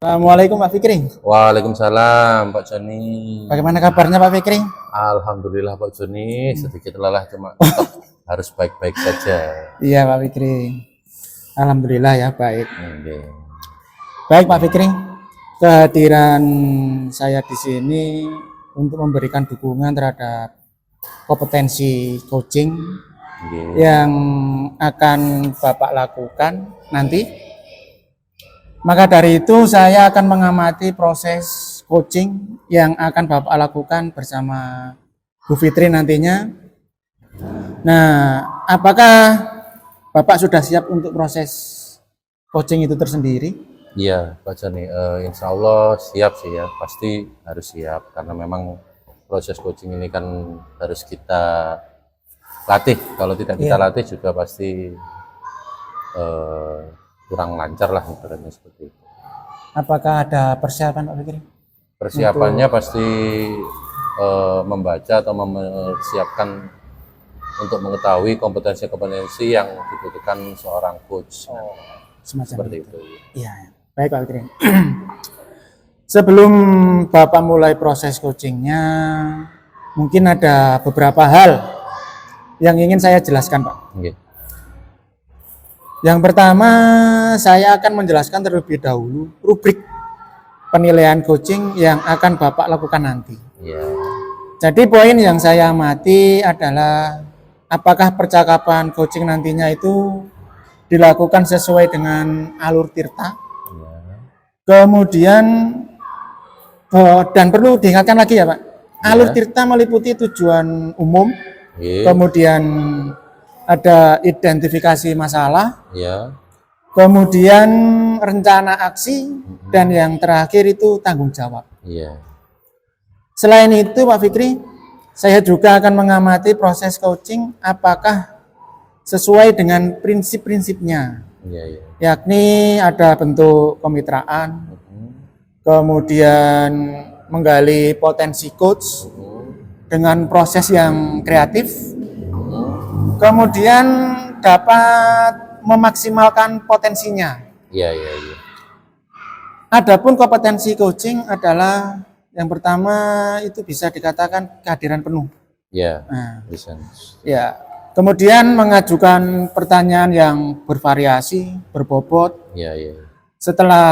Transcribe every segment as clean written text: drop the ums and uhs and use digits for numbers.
Assalamualaikum Pak Fikri. Waalaikumsalam Pak Joni. Bagaimana kabarnya Pak Fikri? Alhamdulillah Pak Joni, sedikit lelah cuma tetap harus baik-baik saja. Iya Pak Fikri. Alhamdulillah ya baik. Oke. Baik Pak Fikri, kehadiran saya di sini untuk memberikan dukungan terhadap kompetensi coaching Oke. yang akan Bapak lakukan nanti. Maka dari itu saya akan mengamati proses coaching yang akan Bapak lakukan bersama Bu Fitri nantinya. Nah, apakah Bapak sudah siap untuk proses coaching itu tersendiri? Iya Pak Joni, insya Allah siap sih ya, pasti harus siap karena memang proses coaching ini kan harus kita latih. Kalau tidak kita latih juga pasti kurang lancar lah ibaratnya seperti itu. Apakah ada persiapan Pak Fikri? Persiapannya pasti membaca atau mempersiapkan untuk mengetahui kompetensi-kompetensi yang dibutuhkan seorang coach. Semacam Seperti itu. Iya, baik Pak Fikri. Sebelum Bapak mulai proses coachingnya, mungkin ada beberapa hal yang ingin saya jelaskan Pak. Oke. Yang pertama, saya akan menjelaskan terlebih dahulu rubrik penilaian coaching yang akan Bapak lakukan nanti. Iya. Jadi poin yang saya amati adalah apakah percakapan coaching nantinya itu dilakukan sesuai dengan alur tirta. Iya. Kemudian dan perlu diingatkan lagi ya Pak, alur tirta meliputi tujuan umum, Iya. kemudian ada identifikasi masalah, Iya. kemudian rencana aksi, dan yang terakhir itu tanggung jawab. Iya. Selain itu Pak Fikri, saya juga akan mengamati proses coaching apakah sesuai dengan prinsip-prinsipnya, Iya. Iya. yakni ada bentuk kemitraan, kemudian menggali potensi coach dengan proses yang kreatif, kemudian dapat memaksimalkan potensinya. Iya. Iya. Iya. Adapun kompetensi coaching adalah yang pertama itu bisa dikatakan kehadiran penuh. Iya. Nah, Bisa. ya. Kemudian mengajukan pertanyaan yang bervariasi, berbobot, Iya. Iya. setelah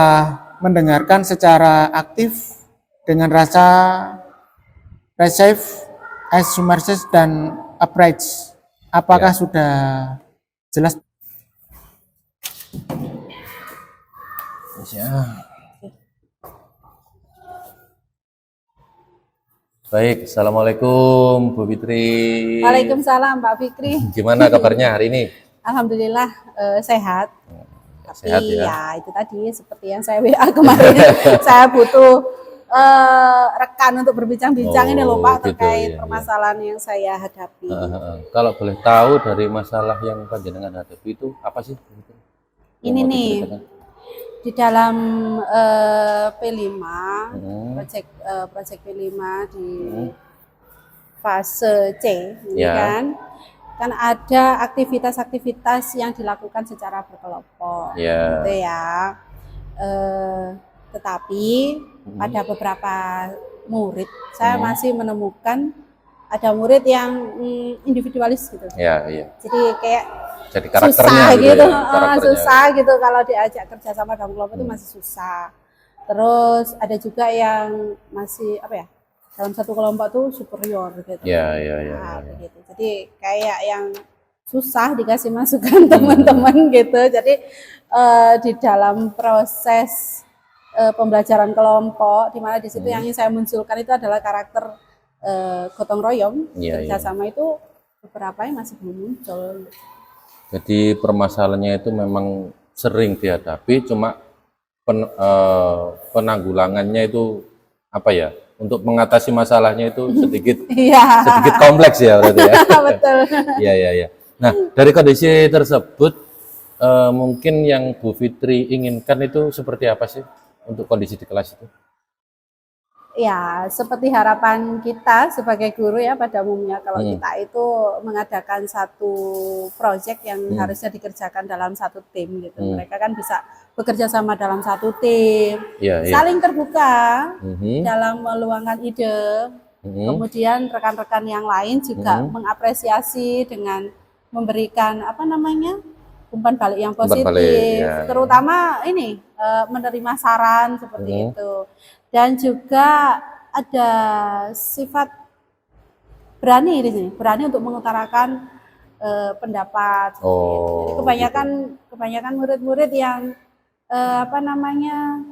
mendengarkan secara aktif dengan rasa receive, submersive, dan approach. Apakah sudah jelas? Ya. Baik, Assalamualaikum Bu Fitri. Waalaikumsalam Pak Fikri. Gimana kabarnya hari ini? Alhamdulillah sehat. Tapi Sehat ya? ya itu tadi seperti yang saya WA kemarin, saya butuh rekan untuk berbincang-bincang ini loh Pak gitu, terkait iya, permasalahan yang saya hadapi. Kalau boleh tahu dari masalah yang panjenengan hadapi itu apa sih? Ini Yang mau nih diceritakan? di dalam P5 proyek P5 di fase C ini Ya. kan ada aktivitas-aktivitas yang dilakukan secara berkelompok Ya. gitu ya. Tetapi pada beberapa murid saya masih menemukan ada murid yang individualis gitu. Ya, iya. Jadi kayak Jadi karakternya susah gitu gitu, ya, karakternya. susah gitu kalau diajak kerja sama dalam kelompok itu masih susah. Terus ada juga yang masih apa ya, dalam satu kelompok tuh superior gitu. Ya, ya, ya. Nah, begitu. Jadi kayak yang susah dikasih masukan teman-teman gitu. Jadi di dalam proses pembelajaran kelompok, di mana di situ yang ingin saya munculkan itu adalah karakter gotong royong, kerjasama itu beberapa yang masih belum muncul. Jadi permasalahannya itu memang sering dihadapi, cuma penanggulangannya itu apa ya? Untuk mengatasi masalahnya itu sedikit sedikit kompleks ya berarti ya. Betul. Iya, iya, iya. Nah, dari kondisi tersebut mungkin yang Bu Fitri inginkan itu seperti apa sih untuk kondisi di kelas itu? Ya, seperti harapan kita sebagai guru ya pada umumnya kalau kita itu mengadakan satu proyek yang harusnya dikerjakan dalam satu tim gitu. Mereka kan bisa bekerja sama dalam satu tim, Iya, iya. saling terbuka Mhm. dalam meluangkan ide. Kemudian rekan-rekan yang lain juga mengapresiasi dengan memberikan apa namanya umpan balik yang Umpan positif, balik, ya. terutama ini menerima saran seperti itu. Dan juga ada sifat berani di sini, berani untuk mengutarakan pendapat. Seperti itu. Jadi Oh, kebanyakan murid-murid yang apa namanya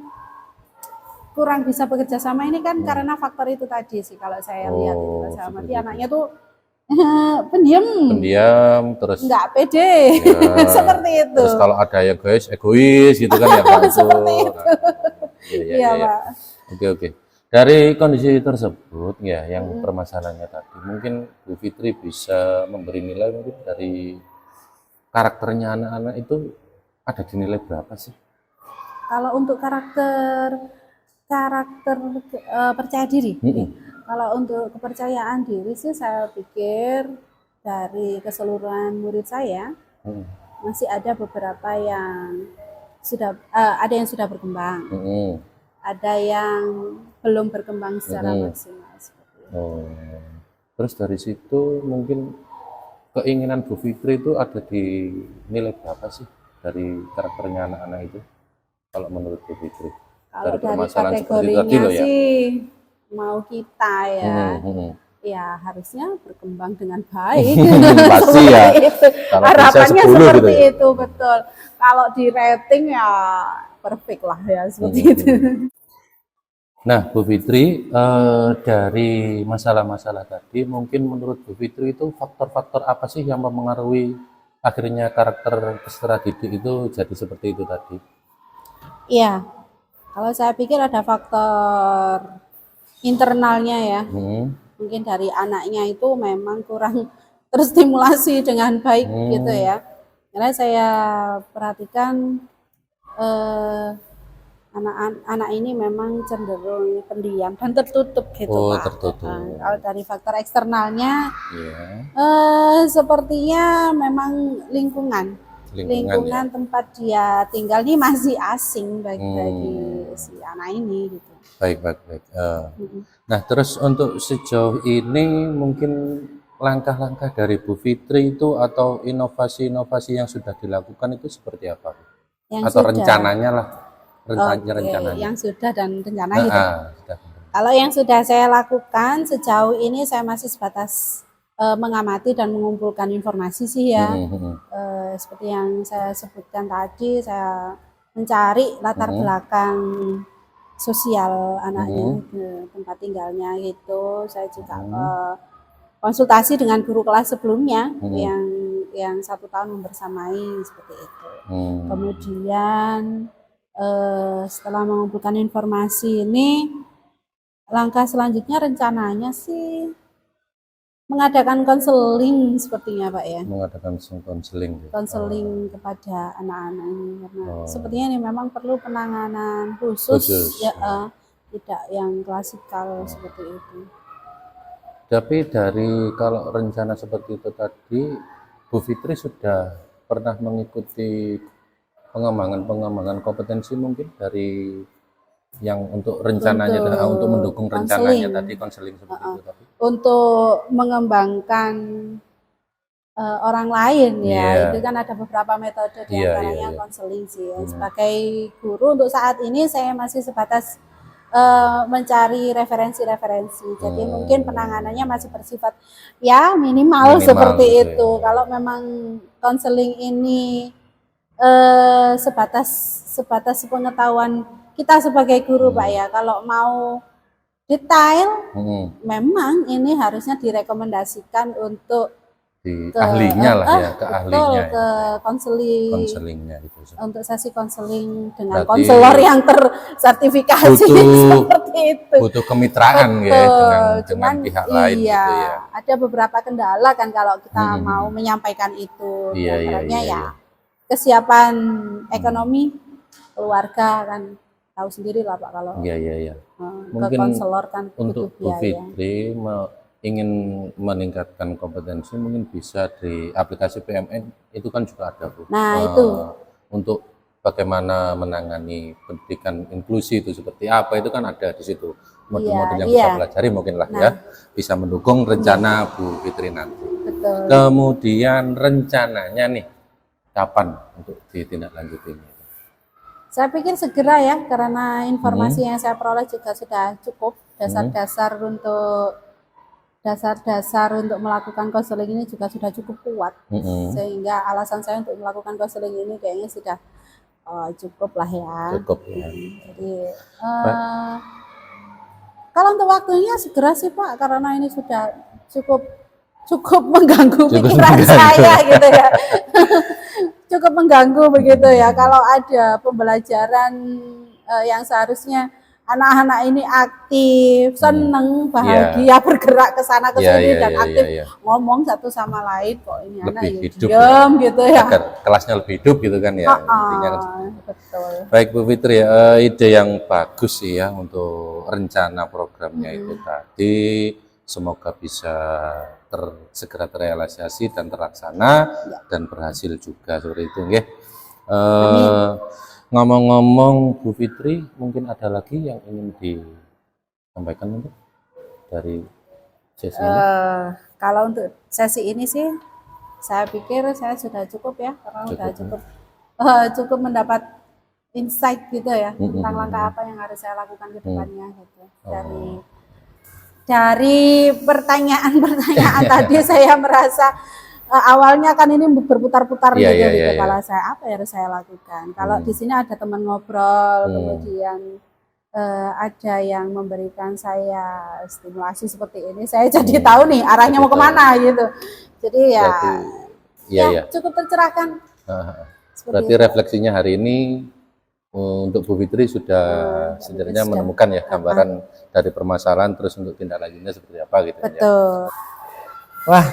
kurang bisa bekerja sama ini kan karena faktor itu tadi sih kalau saya lihat itu Oh, Mas Ahmad. seperti Anaknya tuh pendiam, pendiam, terus nggak pede, ya, seperti itu. terus kalau ada yang egois gitu kan ya Pak itu. Seperti itu. Iya, iya, Iya, iya. Pak. Oke, oke. Dari kondisi tersebut ya yang permasalahannya tadi, mungkin Bu Fitri bisa memberi nilai mungkin dari karakternya anak-anak itu ada dinilai berapa sih? Kalau untuk karakter percaya diri. Kalau untuk kepercayaan diri sih saya pikir dari keseluruhan murid saya masih ada beberapa yang sudah ada yang sudah berkembang, ada yang belum berkembang secara maksimal seperti itu. Oh. Terus dari situ mungkin keinginan Bu Fitri itu ada di nilai berapa sih dari karakternya anak-anak itu? Kalau menurut Bu Fitri? Kalau dari permasalahan seperti tadi kategorinya loh ya. sih mau kita ya, Ya harusnya berkembang dengan baik. Pasti ya. Seperti itu. Kalau Harapannya bisa 10 seperti gitu ya. itu, betul. Kalau di rating ya perfect lah ya seperti itu. Nah, Bu Fitri, dari masalah-masalah tadi, mungkin menurut Bu Fitri itu faktor-faktor apa sih yang mempengaruhi akhirnya karakter peserta didik itu jadi seperti itu tadi? Iya, kalau saya pikir ada faktor internalnya ya. Mungkin dari anaknya itu memang kurang terstimulasi dengan baik gitu ya. Karena saya perhatikan anak ini memang cenderung pendiam dan tertutup gitu Oh, Pak. tertutup. Kalau dari faktor eksternalnya Iya. sepertinya memang lingkungan Lingkungan ya. tempat dia tinggal ini masih asing bagi si anak ini gitu. Baik, baik, baik. Nah, terus untuk sejauh ini mungkin langkah-langkah dari Bu Fitri itu atau inovasi-inovasi yang sudah dilakukan itu seperti apa? Yang Atau sudah. rencananya lah, Oke, rencananya. yang sudah dan rencana gitu. Sudah. Kalau yang sudah saya lakukan sejauh ini saya masih sebatas mengamati dan mengumpulkan informasi sih ya. Seperti yang saya sebutkan tadi, saya mencari latar belakang sosial anaknya, tempat tinggalnya gitu. Saya juga konsultasi dengan guru kelas sebelumnya yang 1 tahun membersamai seperti itu. Kemudian setelah mengumpulkan informasi ini, langkah selanjutnya rencananya sih mengadakan konseling sepertinya Pak ya. Mengadakan konseling. Konseling kepada anak-anak ini karena sepertinya ini memang perlu penanganan khusus. Ya, tidak yang klasikal seperti itu. Tapi dari kalau rencana seperti itu tadi, Bu Fitri sudah pernah mengikuti pengembangan kompetensi mungkin dari yang untuk rencananya untuk mendukung rencananya tadi konseling seperti itu tadi. Untuk mengembangkan orang lain ya, itu kan ada beberapa metode di antaranya konseling sih. Sebagai guru untuk saat ini saya masih sebatas mencari referensi-referensi. Jadi mungkin penanganannya masih bersifat ya minimal seperti itu. Kalau memang konseling ini sebatas pengetahuan kita sebagai guru Pak ya. Kalau mau detail, memang ini harusnya direkomendasikan untuk ahlinya lah ya, ke ahlinya. Ke konselingnya itu. Untuk sesi konseling dengan konselor yang tersertifikasi seperti itu. Butuh kemitraan ya dengan pihak lain gitu ya. Ada beberapa kendala kan kalau kita mau menyampaikan itu. Iya. Kesiapan ekonomi keluarga kan tahu sendiri lah Pak kalau Iya, iya, iya. ke Mungkin konselor kan butuh untuk Bu biaya. Fitri ingin meningkatkan kompetensi, mungkin bisa di aplikasi PMN itu kan juga ada Bu. Nah, itu. Untuk bagaimana menangani pendidikan inklusi itu seperti apa itu kan ada di situ modul-modul yang bisa iya. pelajari mungkin lah ya, bisa mendukung rencana Bu Fitri nanti. Betul. Kemudian rencananya nih kapan untuk ditindaklanjuti? Saya pikir segera ya, karena informasi yang saya peroleh juga sudah cukup. Dasar-dasar untuk melakukan konseling ini juga sudah cukup kuat, sehingga alasan saya untuk melakukan konseling ini kayaknya sudah cukup lah ya. Cukup ya. Jadi kalau untuk waktunya segera sih Pak, karena ini sudah cukup mengganggu pikiran saya gitu ya. Cukup mengganggu begitu ya. Kalau ada pembelajaran yang seharusnya anak-anak ini aktif, seneng, bahagia, bergerak ke sana ke sini dan aktif ngomong satu sama lain, kok ini anak lebih hidup diam gitu ya. Agar kelasnya lebih hidup gitu kan ya. Intinya kan betul. Baik Bu Fitri, ide yang bagus sih ya untuk rencana programnya itu tadi. Semoga bisa segera terrealisasi dan terlaksana dan berhasil juga seperti itu nggih. Ngomong-ngomong Bu Fitri, mungkin ada lagi yang ingin disampaikan mungkin dari sesi ini? Kalau untuk sesi ini sih, saya pikir saya sudah cukup ya, karena sudah cukup mendapat insight gitu ya tentang langkah apa yang harus saya lakukan ke depannya gitu. Dari pertanyaan-pertanyaan tadi saya merasa awalnya kan ini berputar-putar gitu di kepala saya, apa yang harus saya lakukan. Kalau di sini ada teman ngobrol, kemudian ada yang memberikan saya stimulasi seperti ini, saya jadi tahu nih arahnya mau kemana gitu. Jadi cukup tercerahkan. Berarti refleksinya hari ini untuk Bu Fitri sudah setidaknya menemukan ya gambaran dari permasalahan, terus untuk tindak lanjutnya seperti apa gitu. Betul. Wah,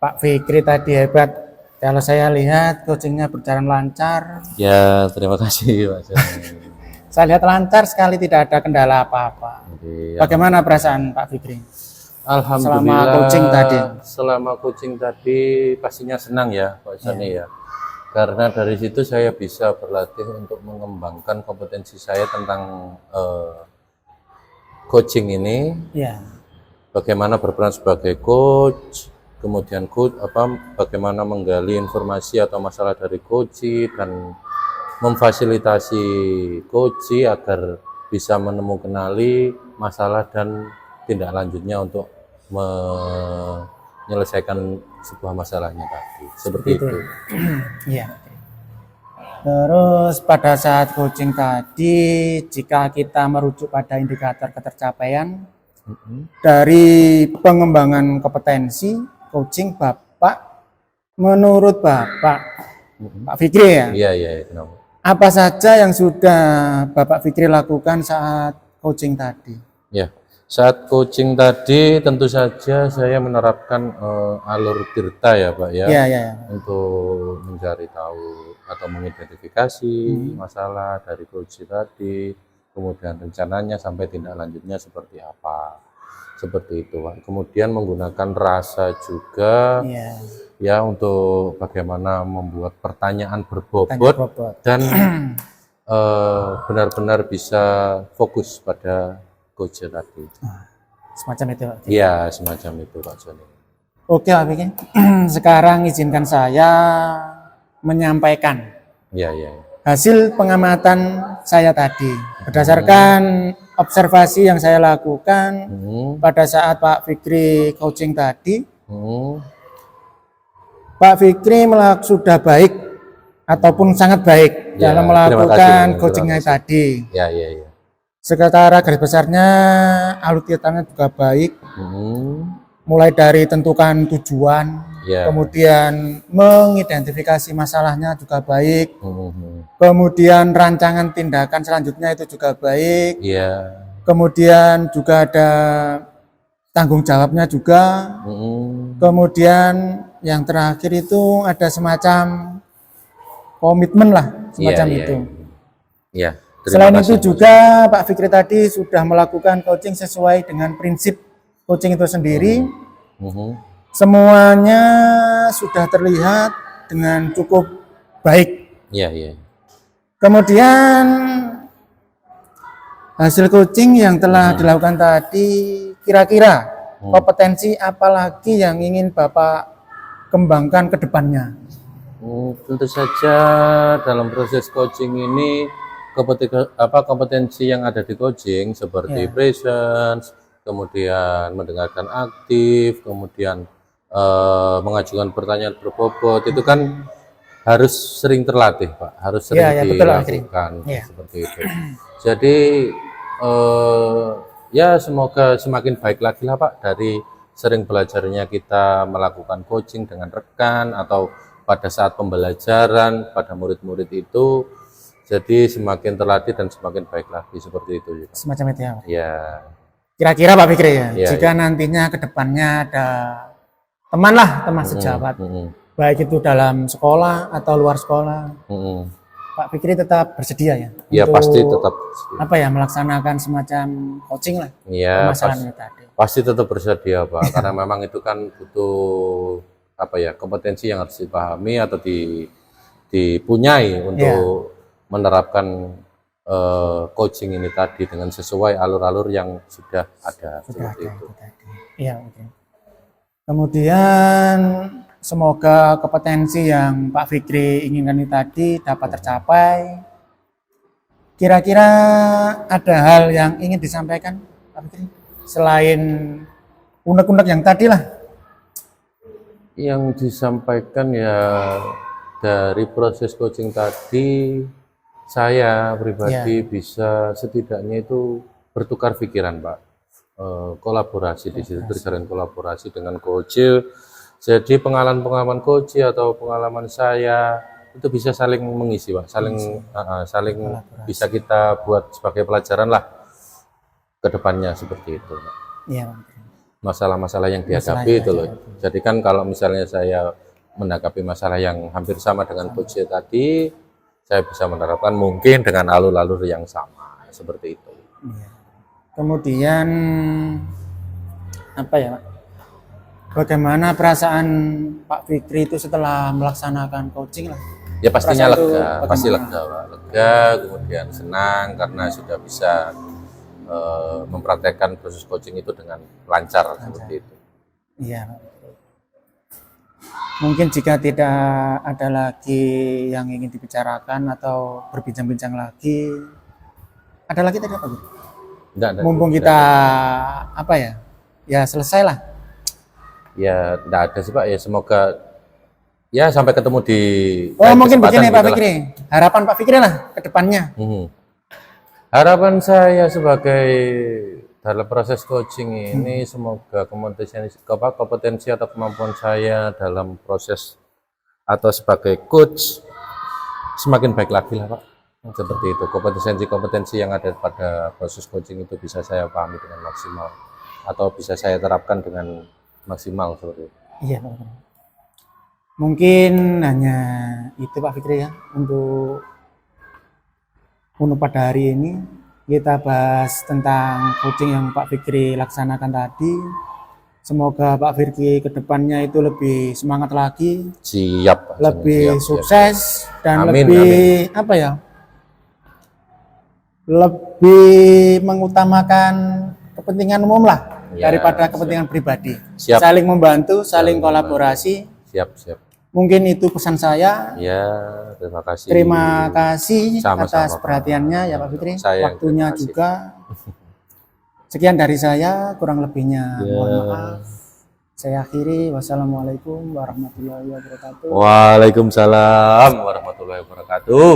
Pak Fikri tadi hebat. Kalau saya lihat coachingnya berjalan lancar. Ya, terima kasih Pak Joni. Saya lihat lancar sekali, tidak ada kendala apa-apa. Bagaimana perasaan Pak Fikri? Alhamdulillah. Selama coaching tadi pastinya senang ya Pak Joni ya. Karena dari situ saya bisa berlatih untuk mengembangkan kompetensi saya tentang coaching ini. Bagaimana berperan sebagai coach, kemudian bagaimana menggali informasi atau masalah dari coach dan memfasilitasi coach agar bisa menemukan masalah dan tindak lanjutnya untuk menyelesaikan sebuah masalahnya tadi. Seperti itu. Iya. Terus pada saat coaching tadi, jika kita merujuk pada indikator ketercapaian dari pengembangan kompetensi coaching Bapak, menurut Bapak, Pak Fikri ya? Iya. Kenapa? Apa saja yang sudah Bapak Fikri lakukan saat coaching tadi? Ya, saat coaching tadi tentu saja saya menerapkan alur tirta ya Pak ya. Untuk mencari tahu atau mengidentifikasi masalah dari coach tadi, kemudian rencananya sampai tindak lanjutnya seperti apa. Seperti itu Pak. Kemudian menggunakan rasa juga ya untuk bagaimana membuat pertanyaan berbobot dan benar-benar bisa fokus pada coach tadi. Semacam itu Pak? Iya, semacam itu Pak Joni. Oke Pak Fikri, sekarang izinkan saya menyampaikan hasil pengamatan saya tadi berdasarkan observasi yang saya lakukan pada saat Pak Fikri coaching tadi. Pak Fikri sudah baik ataupun sangat baik dalam melakukan coachingnya tadi. Secara garis besarnya alur tirtanya juga baik. Mulai dari tentukan tujuan, kemudian mengidentifikasi masalahnya juga baik, kemudian rancangan tindakan selanjutnya itu juga baik, kemudian juga ada tanggung jawabnya juga, kemudian yang terakhir itu ada semacam komitmen lah, semacam itu. Selain kasih, itu juga Pak Fikri tadi sudah melakukan coaching sesuai dengan prinsip coaching itu sendiri. Mhm. Semuanya sudah terlihat dengan cukup baik. Iya, iya. Kemudian hasil coaching yang telah dilakukan tadi, kira-kira kompetensi apa lagi yang ingin Bapak kembangkan ke depannya? Tentu saja dalam proses coaching ini kompetensi yang ada di coaching seperti presence, kemudian mendengarkan aktif, kemudian mengajukan pertanyaan berbobot, itu kan harus sering terlatih, Pak, harus sering Betul, Pak Fikri. dilakukan seperti itu. Jadi ya semoga semakin baik lagi lah, Pak, dari sering belajarnya kita melakukan coaching dengan rekan atau pada saat pembelajaran pada murid-murid itu, jadi semakin terlatih dan semakin baik lagi seperti itu. Semacam itu ya, Pak. Ya, Kira-kira Pak Fikri ya, Iya, jika nantinya ke depannya ada teman sejawat, baik itu dalam sekolah atau luar sekolah, Pak Fikri tetap bersedia ya? Ya untuk pasti tetap apa ya, melaksanakan semacam coaching lah ya permasalahan ini tadi. pasti tetap bersedia, Pak, karena memang itu kan butuh apa ya, kompetensi yang harus dipahami atau dipunyai untuk menerapkan coaching ini tadi dengan sesuai alur-alur yang sudah ada seperti itu. Iya, oke. Kemudian semoga kompetensi yang Pak Fikri inginkan ini tadi dapat tercapai. Kira-kira ada hal yang ingin disampaikan Pak Fikri selain unek-unek yang tadi lah? Yang disampaikan ya, dari proses coaching tadi saya pribadi bisa setidaknya itu bertukar pikiran, Pak, kolaborasi di situ, terjalin kolaborasi dengan coach. Jadi pengalaman coach atau pengalaman saya itu bisa saling mengisi, Pak, saling bisa kita buat sebagai pelajaran lah ke depannya seperti itu, Pak. Iya. Masalah-masalah yang dihadapi itu loh. Jadi kan kalau misalnya saya menghadapi masalah yang hampir sama dengan coach tadi, saya bisa menerapkan mungkin dengan alur-alur yang sama seperti itu. Iya. Kemudian apa ya, Pak? Bagaimana perasaan Pak Fikri itu setelah melaksanakan coaching lah? Ya pastinya Perasaan itu lega, pasti bagaimana? lega, Pak. Lega, kemudian senang karena sudah bisa mempraktekkan proses coaching itu dengan lancar seperti itu. Iya. Mungkin jika tidak ada lagi yang ingin dibicarakan atau berbincang-bincang lagi, ada lagi tadi apa? Enggak, Mumpung kita apa ya? Ya selesai lah. ya enggak ada sih, Pak, ya semoga ya sampai ketemu di Mungkin begini Pak gitu lah. Fikri, harapan Pak Fikri lah ke depannya. Harapan saya sebagai dalam proses coaching ini, semoga kompetensi atau kemampuan saya dalam proses atau sebagai coach semakin baik lagi lah, Pak. Seperti itu, kompetensi yang ada pada proses coaching itu bisa saya pahami dengan maksimal atau bisa saya terapkan dengan maksimal seperti itu. Iya Pak. Mungkin hanya itu Pak Fikri ya untuk pada hari ini. Kita bahas tentang coaching yang Pak Fikri laksanakan tadi. Semoga Pak Fikri ke depannya itu lebih semangat lagi, Siap, Pak. lebih sukses dan Amin, lebih apa ya? Lebih mengutamakan kepentingan umum lah daripada kepentingan pribadi. Siap. Saling membantu, saling kolaborasi. Siap. Mungkin itu pesan saya. Ya, terima kasih. Terima kasih Sama-sama, atas Pak. perhatiannya ya Pak Fikri. Saya yang Waktunya terima kasih. juga. Sekian dari saya, kurang lebihnya mohon maaf. Saya akhiri. Wassalamualaikum warahmatullahi wabarakatuh. Waalaikumsalam warahmatullahi wabarakatuh.